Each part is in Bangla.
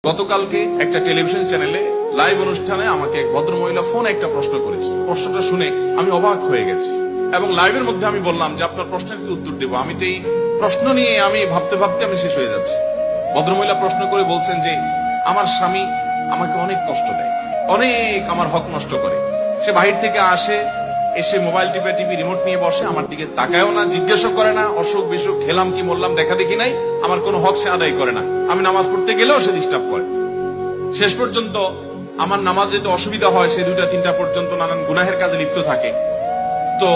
গতকালকে একটা টেলিভিশন চ্যানেলে লাইভ অনুষ্ঠানে আমাকে এক ভদ্রমহিলা ফোনে একটা প্রশ্ন করেছে। প্রশ্নটা শুনে আমি অবাক হয়ে গেছি এবং লাইভের মধ্যে আমি বললাম যে আপনার প্রশ্নের কি উত্তর দেবো। আমি তো এই প্রশ্ন নিয়ে আমি ভাবতে ভাবতে আমি শেষ হয়ে যাচ্ছি। ভদ্রমহিলা প্রশ্ন করে বলছেন যে আমার স্বামী আমাকে অনেক কষ্ট দেয়, অনেক আমার হক নষ্ট করে। সে বাহির থেকে আসে, এসে মোবাইল টিপে টিপি রিমোট নিয়ে বসে, আমার দিকে তাকায়ও না, জিজ্ঞাসা করে না, অসুখ বিসুখ খেলাম কি মরলাম দেখা দেখি নাই, আমার কোনো হক সে আদায় করে না। আমি নামাজ পড়তে গেলেও সে ডিস্টার্ব করে। শেষ পর্যন্ত আমার নামাজ যেতে অসুবিধা হয়, সে 2টা-3টা পর্যন্ত নানান গুনাহের কাজে লিপ্ত থাকে। তো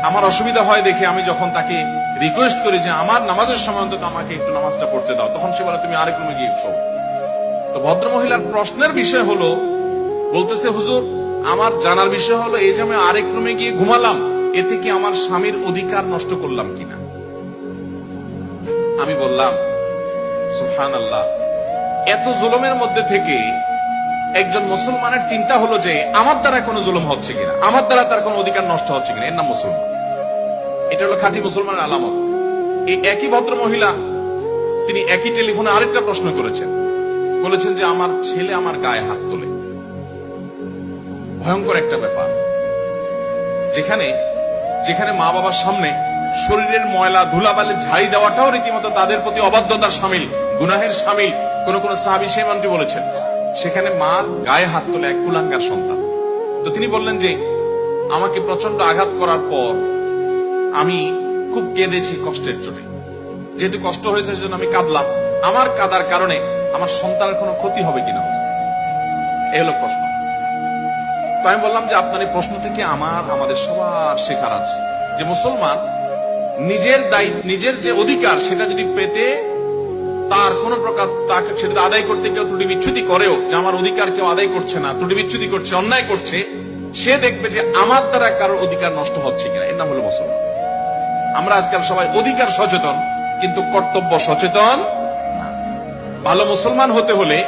আমার অসুবিধা হয় দেখে আমি যখন তাকে রিকোয়েস্ট করি যে আমার নামাজের সময় অন্তত আমাকে একটু নামাজটা পড়তে দাও, তখন সে বলে তুমি আরেক রুমে গিয়ে শোও। তো ভদ্রমহিলার প্রশ্নের বিষয় হলো, বলতেছে হুজুর আমার জানার বিষয় হলো এই যে আমি আরেক রুমে গিয়ে ঘুমালাম, এতে কি আমার স্বামীর অধিকার নষ্ট করলাম কিনা। আমি বললাম সুবহানাল্লাহ, এত জুলুমের মধ্যে থেকে একজন মুসলমানের চিন্তা হলো যে আমার দ্বারা কোনো জুলুম হচ্ছে কিনা, আমার দ্বারা তার কোনো অধিকার নষ্ট হচ্ছে কিনা, এর নাম মুসলমান। এটা হলো খাঁটি মুসলমানের আলামত। এই একই ভদ্র মহিলা তিনি একই টেলিফোনে আরেকটা প্রশ্ন করেছেন, বলেছেন যে আমার ছেলে আমার গায়ে হাত তোলে। ভয়ঙ্কর একটা ব্যাপার, যেখানে যেখানে মা বাবার সামনে শরীরের ময়লা ধুলাবালি ঝাড়ি দেওয়াটাও রীতিমতো তাদের প্রতি অবাধ্যতার সামিল, গুনাহের সামিল। কোন কোন সাহাবী সেই মানটি বলেছেন, সেখানে মা গায়ে হাত তোলে এক কুলাঙ্গার সন্তান। তো তিনি বললেন যে আমাকে প্রচন্ড আঘাত করার পর আমি খুব কেঁদেছি কষ্টের চোটে। যেহেতু কষ্ট হয়েছে সেজন্য আমি কাঁদলাম। আমার কাঁদার কারণে আমার সন্তানের কোনো ক্ষতি হবে কিনা, এই হলো প্রশ্ন। তো আমি বললাম যে আপনার এই প্রশ্ন থেকে আমাদের সবার শেখার আছে যে মুসলমান নিজের দায়িত্ব, নিজের যে অধিকার সেটা যদি পেতে তার কোন প্রকার তাকে সেটা আদায় করতে কেউ ত্রুটি বিচ্ছুতি করেও, যে আমার অধিকার কেউ আদায় করছে না, ত্রুটি বিচ্ছুতি করছে, অন্যায় করছে, সে দেখবে যে আমার দ্বারা কারোর অধিকার নষ্ট হচ্ছে কিনা। এর নাম হলো মুসলমান। আমরা আজকাল সবাই অধিকার সচেতন কিন্তু কর্তব্য সচেতন না। ভালো মুসলমান হতে হলে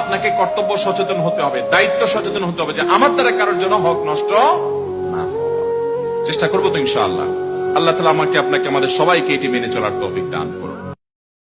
আপনাকে কর্তব্য সচেতন হতে হবে, দায়িত্ব সচেতন হতে হবে যে আমার দ্বারা কারোর জন্য হক নষ্ট না। চেষ্টা করবো তো ইনশাআল্লাহ। আল্লাহ তাআলা আমাকে আপনাকে আমাদের সবাইকে এটি মেনে চলার তৌফিক দান করুন।